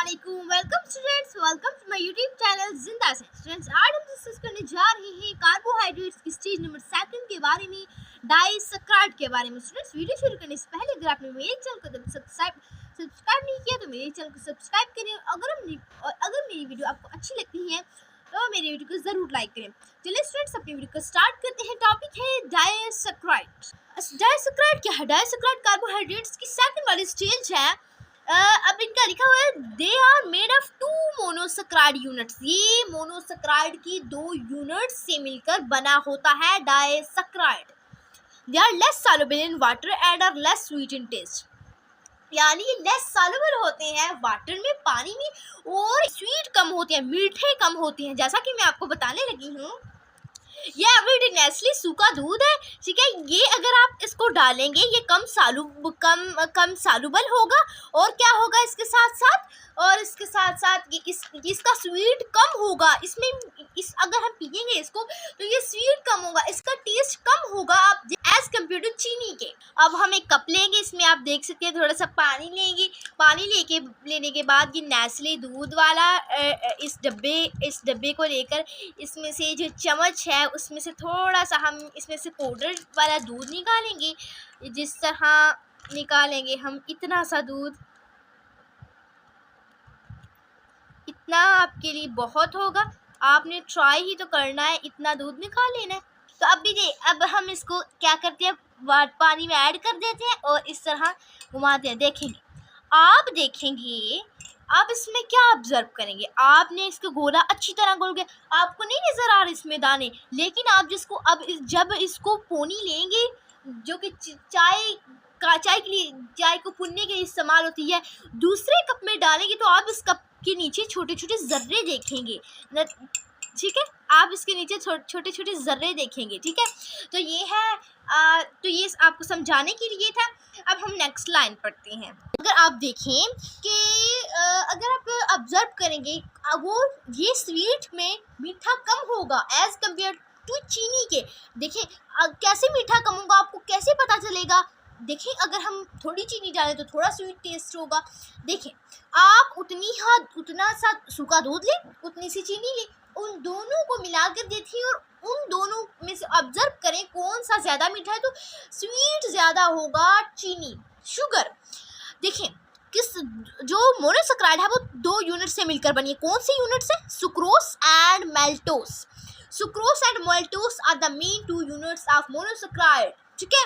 अस्सलामुअलैकुम। Welcome students, welcome to my YouTube channel जिंदा से। स्टूडेंट्स, आज हम डिस्कस करने जा रहे हैं कार्बोहाइड्रेट्स की स्टेज नंबर 2 के बारे में, डाइसैकेराइड के बारे में। स्टूडेंट्स, वीडियो शुरू करने से पहले अगर आपने मेरे चैनल को सब्सक्राइब नहीं किया तो मेरे चैनल को सब्सक्राइब करें। अगर मेरी वीडियो आपको अच्छी लगती है तो मेरी वीडियो को ज़रूर लाइक करें। चलिए स्टूडेंट्स, अपनी वीडियो को स्टार्ट करते हैं। टॉपिक है डाइसैकेराइड। डाइसैकेराइड क्या है? डाइसैकेराइड कार्बोहाइड्रेट्स की सेकंड वाली स्टेज है। अब इनका लिखा हुआ है they are made of 2 monosaccharide units. ये मोनोसैकेराइड की 2 यूनिट्स से मिलकर बना होता है disaccharide. They are less soluble in water and are less sweet in taste. यानी ये लेस सॉल्युबल होते हैं वाटर में, पानी में, और स्वीट कम होते हैं, मीठे कम होते हैं। जैसा कि मैं आपको बताने लगी हूँ, ये एवरीडे नेस्ले सूखा दूध है, ठीक है। ये अगर आप इसको डालेंगे ये कम सालुबल होगा, और क्या होगा इसके साथ साथ ये इसका स्वीट कम होगा। अगर हम पिएंगे इसको तो ये स्वीट कम होगा, इसका टेस्ट कम होगा आप एज कम्पेयर टू चीनी के। अब हम एक कप लेंगे, इसमें आप देख सकते हैं थोड़ा सा पानी लेंगे। पानी लेने के बाद ये नेस्ले दूध वाला इस डब्बे को लेकर इसमें से जो चम्मच है उसमें से थोड़ा सा हम इसमें से पाउडर वाला दूध निकालेंगे। जिस तरह निकालेंगे हम इतना सा दूध, इतना आपके लिए बहुत होगा। आपने ट्राई ही तो करना है, इतना दूध निकाल लेना है। तो अब हम इसको क्या करते हैं, पानी में ऐड कर देते हैं और इस तरह घुमाते हैं। देखेंगे आप इसमें क्या ऑब्जर्व करेंगे। आपने इसको घोला, अच्छी तरह घोल के, आपको नहीं नज़र आ रहे इसमें दाने, लेकिन आप जब इसको पोनी लेंगे, जो कि चाय को पुनने के लिए इस्तेमाल होती है, दूसरे कप में डालेंगे तो आप इस कप के नीचे छोटे छोटे जर्रे देखेंगे, ठीक है। आप इसके नीचे छोटे छोटे जर्रे देखेंगे, ठीक है। तो ये है तो ये आपको समझाने के लिए था। अब हम नेक्स्ट लाइन पढ़ते हैं। अगर आप देखें कि अगर आप ऑब्जर्व करेंगे, ये स्वीट में मीठा कम होगा एज कम्पेयर टू चीनी के। देखिए कैसे मीठा कम होगा, आपको कैसे पता चलेगा। देखिए अगर हम थोड़ी चीनी डालें तो थोड़ा स्वीट टेस्ट होगा। देखिए आप उतना सा सूखा दूध लें, उतनी सी चीनी लें, उन दोनों को मिलाकर देखिए और उन दोनों में से ऑब्जर्व करें कौन सा ज़्यादा मीठा है। तो स्वीट ज़्यादा होगा, चीनी, शुगर। देखिए जो मोनोसैकेराइड है वो 2 यूनिट से मिलकर बनी है। कौन सी यूनिट से? Sucrose and maltose. Sucrose and maltose are the main 2 units of monosaccharide, ठीक है।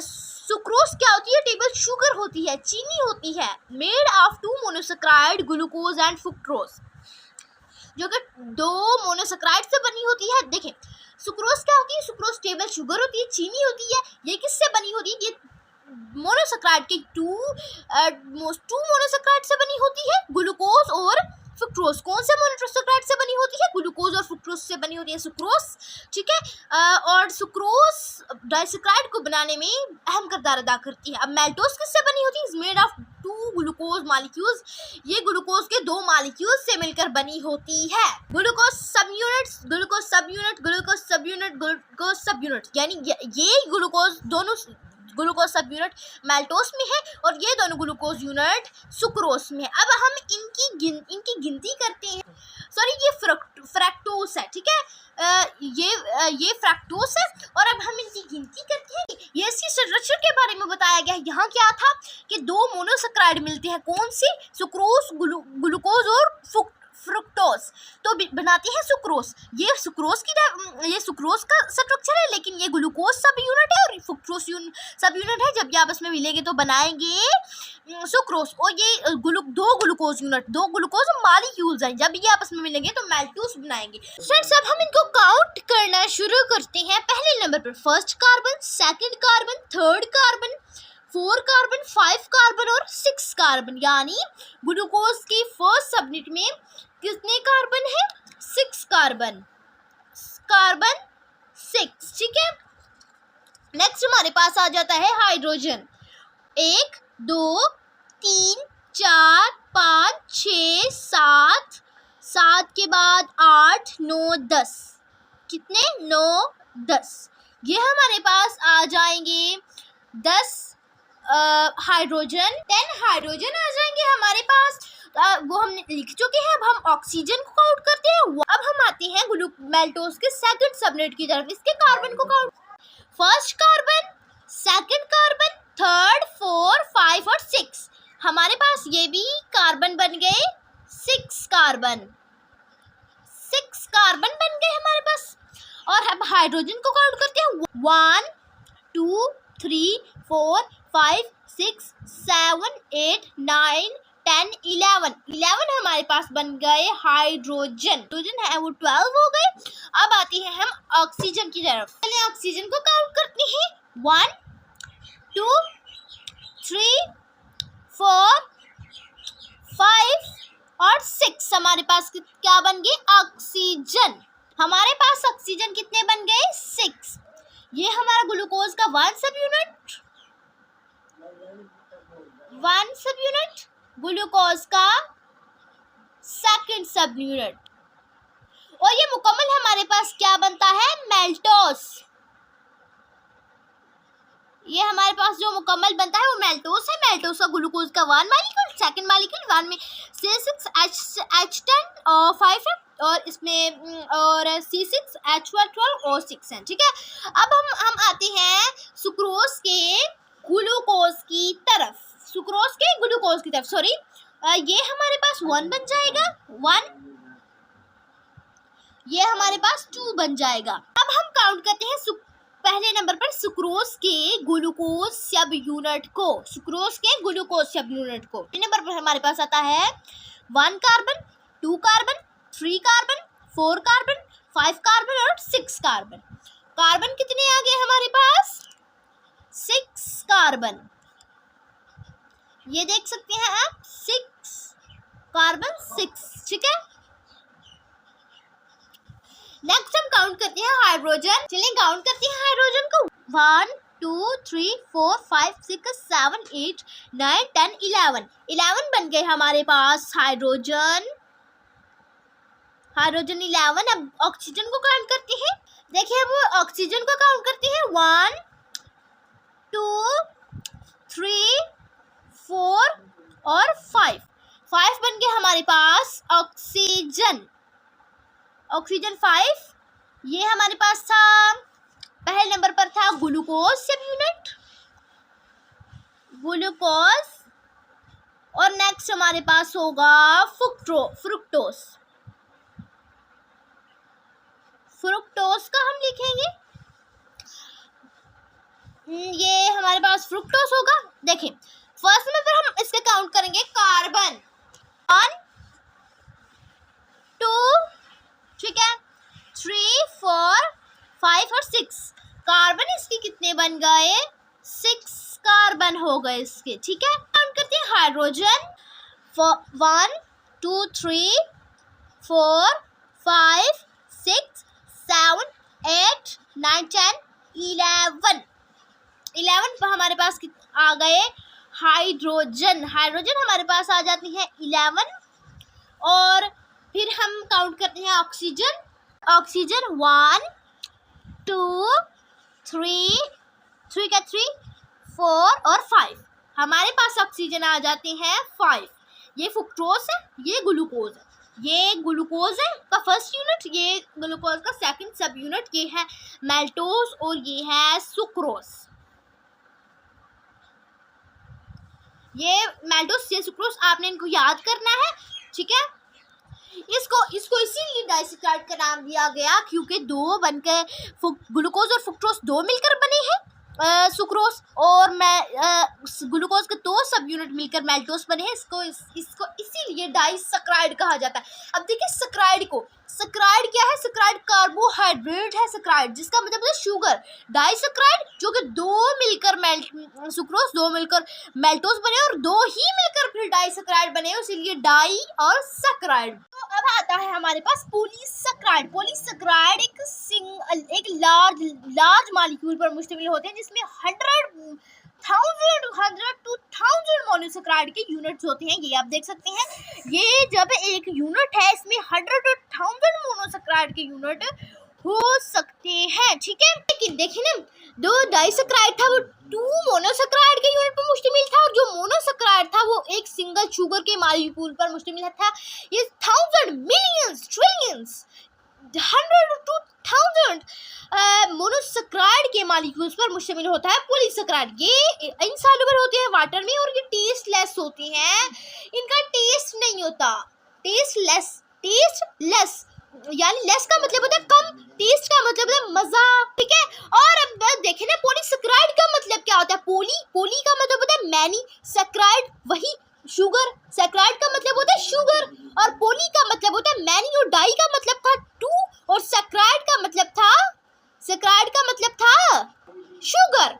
सुक्रोज क्या होती है? टेबल शुगर होती है, चीनी होती है, made of 2 monosaccharide, glucose and fructose, जो कि 2 मोनोसैकेराइड से बनी होती है। देखें सुक्रोज क्या होती है? सुक्रोज टेबल शुगर होती है, चीनी होती है। ये किससे बनी होती है? ये मोनोसैकेराइड के 2 मोनोसैकेराइड से बनी होती है, ग्लूकोज और फ्रुक्टोज। कौन से मोनोसैकेराइड से बनी होती है? ग्लूकोज और फ्रुक्टोज से बनी होती है सुक्रोज, ठीक है। और सुक्रोज डाइसैकेराइड को बनाने में अहम किरदार अदा करती है। अब मैल्टोज किससे बनी होती है? Is made of 2 glucose molecules. ये ग्लूकोज के 2 मॉलिक्यूल्स से मिलकर बनी होती है। ग्लूकोज सब यूनिट, यानी ये ग्लूकोज सब यूनिट मैल्टोस में है और ये दोनों ग्लूकोज यूनिट सुक्रोज में है। अब हम इनकी गिनती करते हैं। सॉरी, ये फ्रैक्टोस है, ठीक है। ये फ्रैक्टोस है और अब हम इनकी गिनती करते हैं। ये इसकी स्ट्रक्चर के बारे में बताया गया है। यहाँ क्या था कि 2 मोनोसैकेराइड मिलते हैं। कौन सी? सुक्रोज, ग्लूकोज और फ्रुक्टोज, तो बनाते हैं सुक्रोज। ये सुक्रोज का स्ट्रक्चर है, लेकिन ये ग्लूकोज सब यूनिट है और फ्रुक्टोज सब यूनिट है। जब ये आपस में मिलेंगे तो बनाएंगे सुक्रोज। और ये 2 ग्लूकोज मॉलिक्यूल्स हैं, जब ये आपस में मिलेंगे तो मैल्टोस बनाएंगे। फ्रेंड्स, अब हम इनको काउंट करना शुरू करते हैं। पहले नंबर पर first carbon, second carbon, third carbon, 4 carbon, 5 carbon और 6 कार्बन। यानी ग्लूकोज की फर्स्ट सबयूनिट में कितने कार्बन है? 6 कार्बन, 6, ठीक है। नेक्स्ट हमारे पास आ जाता है हाइड्रोजन। 1 2 3 4 5 6 7 के बाद 8 9 10। कितने? 9 10। ये हमारे पास आ जाएंगे 10 हाइड्रोजन, 10 हाइड्रोजन आ जाएंगे। वो हमने लिख चुके हैं। अब हम ऑक्सीजन को काउंट करते हैं। अब हम आते हैं मेल्टोज के सेकंड सबयूनिट की तरफ। इसके कार्बन को count, first carbon, second carbon, third, 4, 5 और 6। हमारे पास ये भी कार्बन बन गए 6 कार्बन, 6 कार्बन बन गए हमारे पास। और अब हाइड्रोजन को काउंट करते हैं। 1 2 3 4 5 6 7 8 9 10 11 हमारे पास बन गए हाइड्रोजन। हाइड्रोजन है वो 12 हो गए। अब आते हैं हम ऑक्सीजन की तरफ। पहले ऑक्सीजन को काउंट करते हैं। 1 2 3 4 5 और 6 हमारे पास क्या बन गए? ऑक्सीजन। हमारे पास ऑक्सीजन कितने बन गए? 6। ये हमारा ग्लूकोज का 1 सब यूनिट, 1 सब यूनिट, ग्लूकोज का सेकंड सब यूनिट। और ये मुकम्मल हमारे पास क्या बनता है? मेल्टोस। ये हमारे पास जो मुकम्मल बनता है वो मेल्टोस है। मेल्टोस का ग्लूकोज का 1 मॉलिक्यूल, सेकंड मॉलिक्यूल 1 में C6H10 और 5 है, और इसमें और C6H12 और 6 है। ठीक है, अब हम आते हैं सुक्रोज के ग्लूकोज की तरफ। सुक्रोज के ग्लूकोज की तरफ, सॉरी, ये हमारे पास 1 बन जाएगा, 1। ये हमारे पास 2 बन जाएगा। अब हम काउंट करते हैं पहले नंबर पर सुक्रोज के ग्लूकोज सब यूनिट को। सुक्रोज के ग्लूकोज सब यूनिट को पहले नंबर पर हमारे पास आता है 1 carbon, 2 carbon, 3 carbon, 4 carbon, 5 carbon और 6 कार्बन। कार्बन कितने आ गए हमारे पास? 6 कार्बन। ये देख सकते हैं आप, 6 कार्बन, 6। ठीक है, नेक्स्ट हम काउंट करते हैं हाइड्रोजन। चलिए काउंट करते हैं हाइड्रोजन को। 1 2 3 4 5 6 7 8 9 10 11 बन गए हमारे पास हाइड्रोजन। हाइड्रोजन 11। अब ऑक्सीजन को काउंट करते हैं। देखिए अब ऑक्सीजन को काउंट करते हैं। 1 2 3 4 और 5 बन गए हमारे पास ऑक्सीजन। ऑक्सीजन 5। ये हमारे पास था, पहले नंबर पर था ग्लूकोज सब यूनिट, ग्लूकोज। और नेक्स्ट हमारे पास होगा फ्रुक्टोज। फ्रुक्टोज का हम लिखेंगे, ये हमारे पास फ्रुक्टोज होगा। देखें फर्स्ट नंबर पर हम इसके काउंट करेंगे कार्बन, 1 2, ठीक है, 3 4 5 और 6। कार्बन इसके कितने बन गए? 6 कार्बन हो गए इसके। ठीक है, काउंट करते हैं हाइड्रोजन। 1 2 3 4 5 6 7 8 9 10 11 पर हमारे पास आ गए हाइड्रोजन। हाइड्रोजन हमारे पास आ जाती है 11। और फिर हम काउंट करते हैं ऑक्सीजन। ऑक्सीजन 1 2 3 का 3 4 और 5। हमारे पास ऑक्सीजन आ जाते हैं 5। ये फ्रुक्टोज है, ये ग्लूकोज है। ये ग्लूकोज है का फर्स्ट यूनिट, ये ग्लूकोज का सेकंड सब यूनिट। ये है मेल्टोज और ये है सुक्रोज। ये मेल्टोज ये सुक्रोज आपने इनको याद करना है। ठीक है, इसको इसीलिए डाइसैकाराइड का नाम दिया गया क्योंकि 2 बनकर ग्लूकोज और फ्रुक्टोज 2 मिलकर बने हैं सुक्रोज, और ग्लूकोज के 2 सब यूनिट मिलकर मेल्टोज बने हैं। इसको इसीलिए डाइसैकाराइड कहा जाता है। अब देखिए सैकराइड क्या है? सैकराइड कार्बोहाइड्रेट है। सैकराइड जिसका मतलब है शुगर। डाइसैकाराइड जो कि 2 मिलकर सुक्रोज 2 मिलकर मेल्टोज बने और 2 ही मिलकर फिर डाइसैकाराइड बने, इसीलिए डाई और सैकराइड। तो अब आता है हमारे पास पॉलीसैकराइड। पॉलीसैकराइड एक लार्ज मॉलिक्यूल पर मुश्तमिल होते हैं जिसमें 100 to 1000 मोनोसैकराइड के यूनिट्स होते हैं। ये आप देख सकते हैं, ये जब एक यूनिट है इसमें 100 to 1000 मोनोसैकराइड के यूनिट हो सकते हैं। ठीक है, लेकिन देखिए ना जो डाइसैकराइड था वो 2 मोनोसैकराइड के यूनिट पर मुश्तमिल था, और जो मोनोसैकराइड था वो एक सिंगल शुगर के मॉलिक्यूल पर मुश्तमिल था। ये 1000 मिलियंस ट्रिलियंस 100 to 1000 मोनोसैकराइड के मॉलिक्यूल्स पर मुश्तमिल होता है पॉलीसैकराइड। ये इनसॉल्युबल होते हैं वाटर में, और ये टेस्टलेस होते हैं, इनका टेस्ट नहीं होता। टेस्टलेस यानी लेस का मतलब होता है कम, टेस्ट का मतलब होता है मजा, ठीक है। और अब देखें ना पॉलीसैकराइड का मतलब क्या होता है। पोली का मतलब होता है मैनी, सैकराइड वही शुगर, सैकराइड का मतलब होता है शुगर, और पोली का मतलब होता है मैनी, और डाई का मतलब था 2, और सैकराइड का मतलब था शुगर।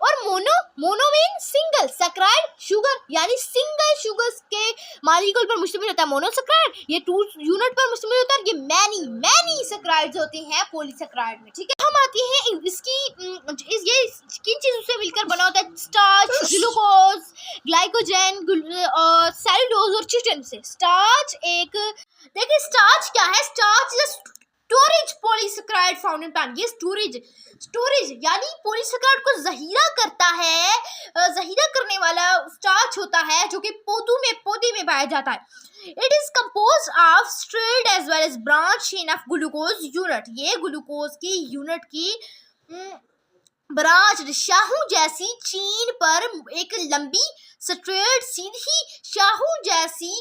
और mono mean single, saccharide sugar यानी सिंगल शुगर्स के मॉलिक्यूल पर मुश्तमिल होता है मोनोसैकराइड, ये 2 यूनिट पर मुश्तमिल होता है। ये मैनी सैकराइड्स होते हैं पॉलीसैकराइड में, ठीक है। हम आते हैं इसकी ये किन चीजों से मिलकर बना होता है। स्टार्च, ग्लूकोज, ग्लाइकोजन और सेलुलोज और चिटिन से। स्टार्च एक, देखिए स्टार्च क्या है। Starch is storage polysaccharide found in plant. ये स्टोरेज यानी पॉलीसैकराइड को जहीरा करता है, जहीरा करने वाला स्टार्च होता है जो कि पौधे में पाया जाता है। It is compose of straight as well as branch chain of glucose unit. ये ग्लूकोज की यूनिट की ब्रांच शाहू जैसी चेन पर एक लंबी स्ट्रेट सीधी शाहू जैसी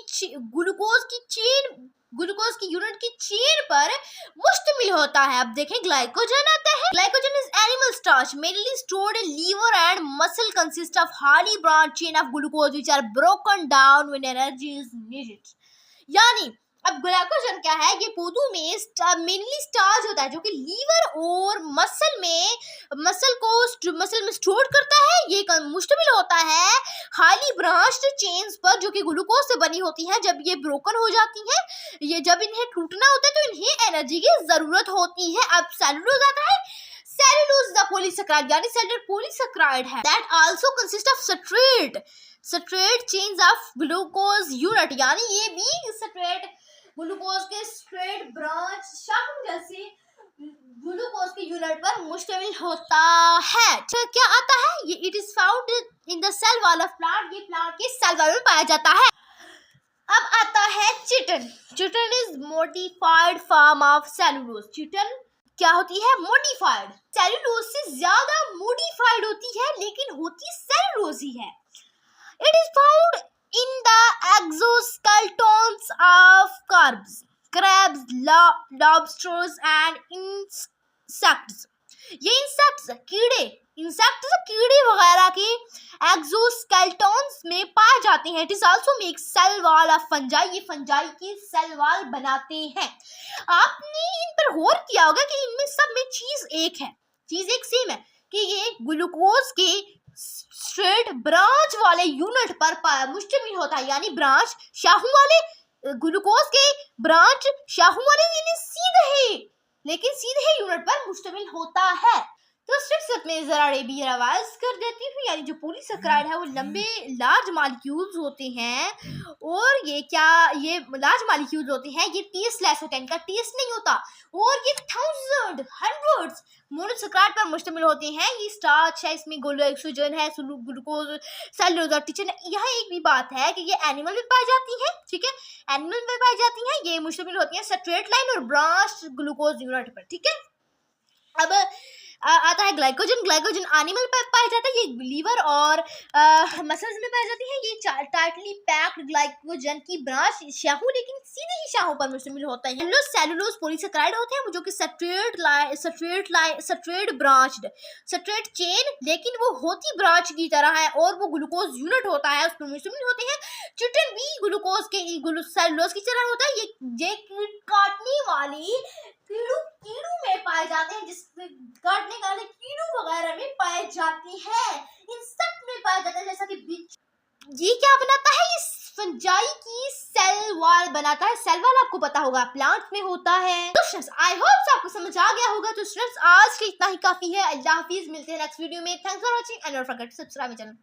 ग्लूकोज की यूनिट की चेन पर मुश्तमिल होता है। अब देखें ग्लाइकोजन आता है। Glycogen is animal starch mainly stored in liver and muscle, consist of highly branch chain of glucose which are broken down when energy is needed. यानी अब ग्लाइकोजन क्या है, ये पौधों में मेनली स्टार्च होता है जो कि लीवर और मसल में स्टोर करता है। ये मुश्तमिल होता है हाईली ब्रांच्ड चेन्स पर जो कि ग्लूकोज से बनी होती हैं। जब ये ब्रोकन हो जाती हैं, ये जब इन्हें टूटना होता है तो इन्हें एनर्जी की जरूरत होती है। अब सेलुलोज आता है। सेलुलोज द पॉलीसैकराइड यानी सेलुलोज पॉलीसैकराइड है that also consist of straight chains of glucose unit, यानी ये भी स्ट्रेट ग्लूकोज के स्ट्रेट ब्रांच शाखा जैसे ग्लूकोज के यूनिट पर मुश्तमिल होता है। तो क्या आता है ये, it is found in the cell wall of plant. ये प्लांट के सेल वॉल में पाया जाता है। अब आता है chitin. Chitin is modified form of cellulose. Chitin क्या होती है, मॉडिफाइड। सेलुलोज से ज्यादा मॉडिफाइड होती है लेकिन होती सेलुलोज ही है। It is found in the exoskeletons of crabs, lobsters and insects. ये कीड़े वगैरह के एक्सोस्केलेटन्स में पाए जाते हैं। It is also make cell wall of fungi. ये फंजाई की सेल वॉल बनाते हैं। आपने इन पर गौर किया होगा कि इनमें सब में चीज एक सेम है कि ये ग्लूकोज के स्ट्रेट ब्रांच वाले यूनिट पर मुश्तमिल होता है, यानी ब्रांच शाहू वाले ग्लूकोज के ब्रांच शाहू वाले सीधे यूनिट पर मुश्तमिल होता है। तो स्टेप्स में जरा रिवाइज कर देती हूँ। यानी जो पॉलीसैकराइड है वो लंबे लार्ज मॉलिक्यूल्स होते हैं, और ये लार्ज मॉलिक्यूल्स होते हैं, ये टेस्टलेस होते हैं, इनका टेस्ट नहीं होता, और ये हंड्रेड्स मोनोसैकराइड पर मुश्तमिल होते हैं। ये स्टार्च है, इसमें ग्लाइकोजन है, ग्लूकोज, सेलुलोज और चिटिन। यहाँ एक भी बात है कि ये एनिमल में पाई जाती है, ठीक है, एनिमल में पाई जाती है। ये मुश्तमिल होती है स्ट्रेट लाइन और ब्रांच ग्लूकोज यूनिट पर, ठीक है। अब आता है ग्लाइकोजन एनिमल पर पाया जाता है। ये लीवर और मसल्स में पाई जाती है। ये टाइटली पैक्ड ग्लाइकोजन की ब्रांच शाहू लेकिन सीधे ही शाहू पर मुश्तमिल होता है। सेलुलोज पॉलीसैकराइड होते हैं जो कि स्ट्रेट चेन लेकिन वो होती ब्रांच की तरह है, और वो ग्लूकोज यूनिट होता है, उस पर मुश्तमिल होते हैं। चिटिन भी ग्लूकोज के सेलुलोज की तरह होता है। ये काटने वाली कीड़ों में पाए जाते हैं, जिससे काटने वाले कीड़ों वगैरह में पाए जाते हैं। इंसेक्ट में पाए जाते हैं, जैसा कि बिच। ये क्या बनाता है, इस फंजाई की सेल वॉल बनाता है। सेल वॉल आपको पता होगा प्लांट में होता है। तो स्टूडेंट्स आई होप आपको समझ आ गया होगा। तो स्टूडेंट्स आज के इतना ही काफी है। अल्लाह हाफिज, मिलते हैं नेक्स्ट वीडियो में। Thanks for watching and don't forget to subscribe my channel.